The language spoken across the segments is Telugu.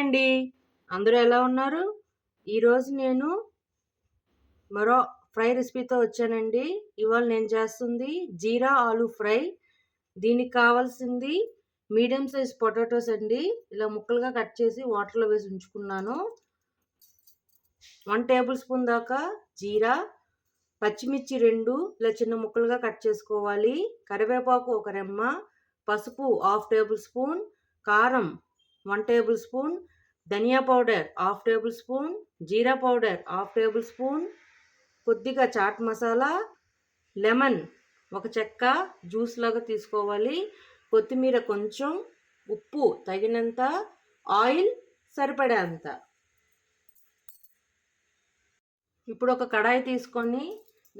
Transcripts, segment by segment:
అండి, అందరూ ఎలా ఉన్నారు? ఈరోజు నేను మరో ఫ్రై రెసిపీతో వచ్చానండి. ఇవాళ నేను చేస్తుంది జీరా ఆలు ఫ్రై. దీనికి కావాల్సింది మీడియం సైజ్ పొటాటోస్ అండి. ఇలా ముక్కలుగా కట్ చేసి వాటర్లో వేసి ఉంచుకున్నాను. 1 టేబుల్ స్పూన్ దాకా జీరా, పచ్చిమిర్చి 2 ఇలా చిన్న ముక్కలుగా కట్ చేసుకోవాలి. కరివేపాకు 1 రెమ్మ, పసుపు 1/2 టేబుల్ స్పూన్, కారం 1 టేబుల్ స్పూన్, ధనియా పౌడర్ 1/2 టేబుల్ స్పూన్, జీరా పౌడర్ 1/2 టేబుల్ స్పూన్, కొద్దిగా చాట్ మసాలా, లెమన్ ఒక చెక్క జ్యూస్ లాగా తీసుకోవాలి, కొత్తిమీర కొంచెం, ఉప్పు తగినంత, ఆయిల్ సరిపడేంత. ఇప్పుడు ఒక కడాయి తీసుకొని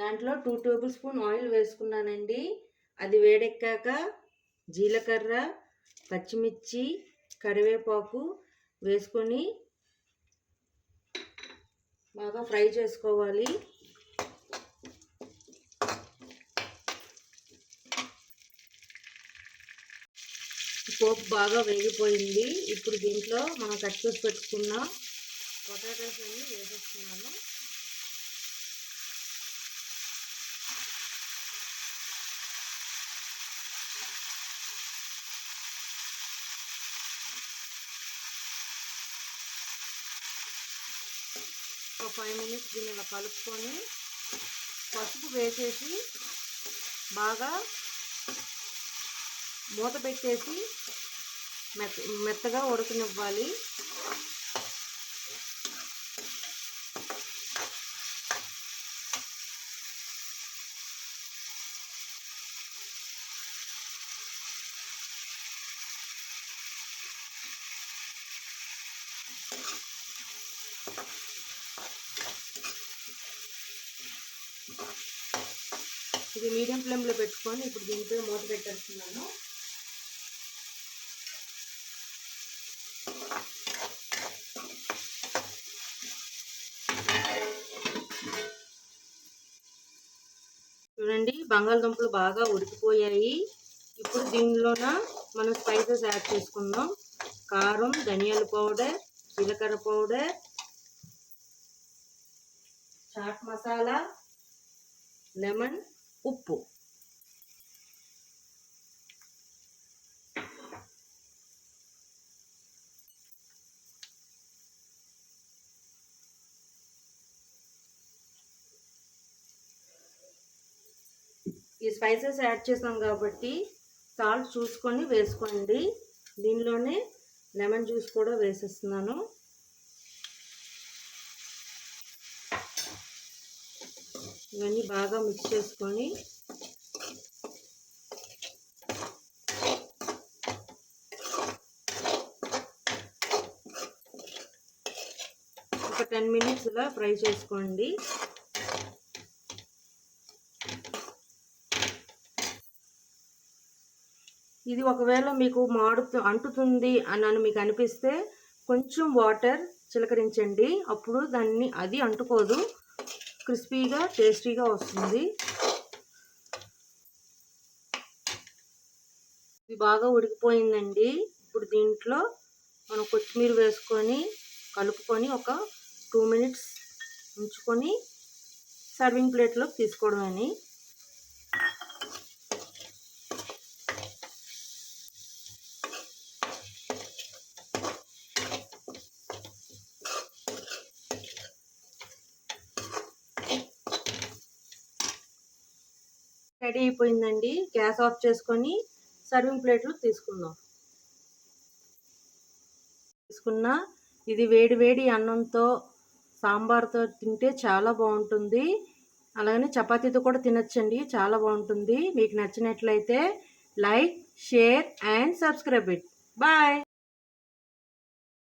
దాంట్లో 2 టేబుల్ స్పూన్ ఆయిల్ వేసుకున్నానండి. అది వేడెక్కాక జీలకర్ర, పచ్చిమిర్చి, కరివేపాకు వేసుకొని బాగా ఫ్రై చేసుకోవాలి. పోపు బాగా వేగిపోయింది. ఇప్పుడు దీంట్లో మనం కట్ చేసి పెట్టుకున్న పొటాటోస్ అన్ని వేసేస్తున్నాను. ఒక 5 మినిట్స్ దీన్ని ఇలా కలుపుకొని పసుపు వేసేసి బాగా మూత పెట్టేసి మెత్తగా ఉడకనివ్వాలి. ఇది మీడియం ఫ్లేమ్లో పెట్టుకొని ఇప్పుడు దీనిపై మూత పెట్టేస్తున్నాను. చూడండి, బంగాళదుంపలు బాగా ఉడికిపోయాయి. ఇప్పుడు దీనిలోన మనం స్పైసెస్ యాడ్ చేసుకుందాం. కారం, ధనియాల పౌడర్, జీలకర్ర పౌడర్, చాట్ మసాలా, లెమన్, ఉప్పు. ఈ స్పైసెస్ యాడ్ చేసాం కాబట్టి సాల్ట్ చూసుకొని వేసుకోండి. దీనిలోనే లెమన్ జ్యూస్ కూడా వేసేస్తున్నాను. ఇవన్నీ బాగా మిక్స్ చేసుకొని ఒక 10 మినిట్స్ ఇలా ఫ్రై చేసుకోండి. ఇది ఒకవేళ మీకు అంటుతుంది అని మీకు అనిపిస్తే కొంచెం వాటర్ చిలకరించండి. అప్పుడు అది అంటుకోదు, క్రిస్పీగా టేస్టీగా వస్తుంది. ఇది బాగా ఉడికిపోయిందండి. ఇప్పుడు దీంట్లో మనం కొత్తిమీర వేసుకొని కలుపుకొని ఒక 2 మినిట్స్ ఉంచుకొని సర్వింగ్ ప్లేట్లోకి తీసుకోవడమని. రెడీ అయిపోయిందండి. గ్యాస్ ఆఫ్ చేసుకొని సర్వింగ్ ప్లేట్లో తీసుకున్న ఇది వేడి వేడి అన్నంతో సాంబార్తో తింటే చాలా బాగుంటుంది. అలాగనే చపాతీతో కూడా తినచ్చండి, చాలా బాగుంటుంది. మీకు నచ్చినట్లయితే like, share and subscribe it. Bye.